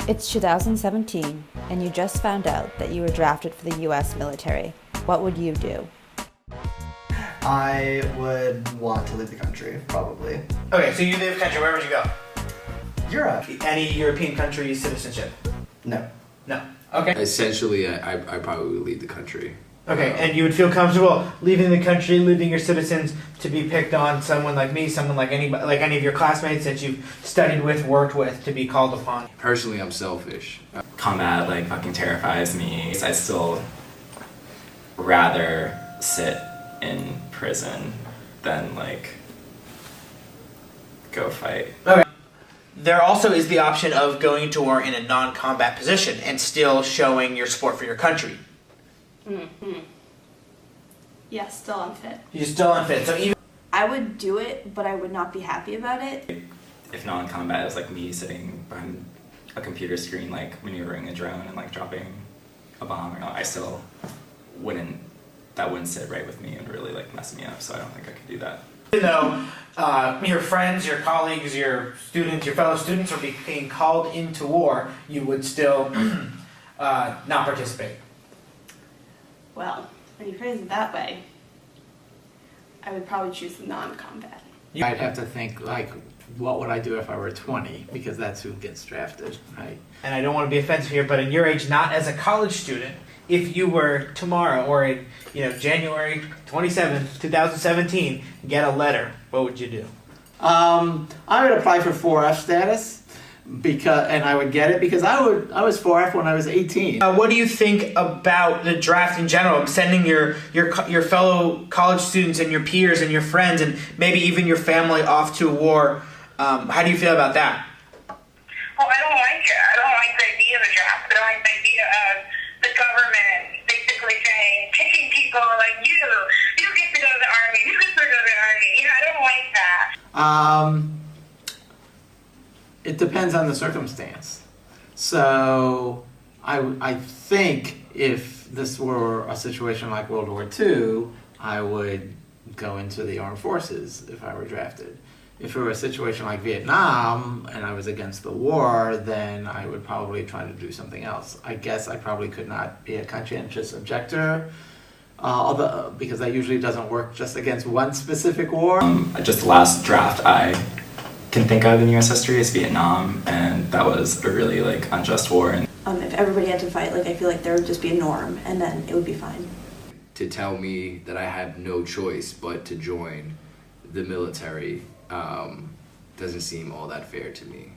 It's 2017, and you just found out that you were drafted for the US military. What would you do? I would want to leave the country, probably. Okay, so you leave the country. Where would you go? Europe. Any European country citizenship? No. No. Okay. Essentially, I probably would leave the country. Okay, and you would feel comfortable leaving the country, leaving your citizens to be picked on someone like me, someone like anybody, like any of your classmates that you've studied with, worked with, to be called upon. Personally, I'm selfish. Combat like fucking terrifies me. I'd still rather sit in prison than like go fight. Okay. There also is the option of going to war in a non-combat position and still showing your support for your country. Mm-hmm. Yeah, still unfit. You're still unfit. So even I would do it, but I would not be happy about it. If non-combat, it was like me sitting behind a computer screen, like maneuvering a drone and like dropping a bomb or not, I still wouldn't. That wouldn't sit right with me and really like mess me up. So I don't think I could do that. even though your friends, your colleagues, your students, your fellow students are being called into war, you would still not participate. Well, when you phrase it that way, I would probably choose the non-combat. I'd have to think, like, what would I do if I were 20? Because that's who gets drafted, right? And I don't want to be offensive here, but in your age, not as a college student, if you were tomorrow or in January 27th, 2017, get a letter, what would you do? I would apply for 4F status, and I would get it because I was 4F when I was 18. What do you think about the draft in general? Sending your fellow college students and your peers and your friends and maybe even your family off to war. How do you feel about that? Well, I don't like it. I don't like the idea of a draft. I don't like the idea of the government basically saying, picking people like you get to go to the army, you get to go to the army. I don't like that. It depends on the circumstance. So I think if this were a situation like World War II, I would go into the armed forces if I were drafted. If it were a situation like Vietnam and I was against the war, then I would probably try to do something else. I guess I probably could not be a conscientious objector, although because that usually doesn't work just against one specific war. Just the last draft I can think of in U.S. history is Vietnam, and that was a really like unjust war. And If everybody had to fight, I feel like there would just be a norm, and then it would be fine. To tell me that I had no choice but to join the military doesn't seem all that fair to me.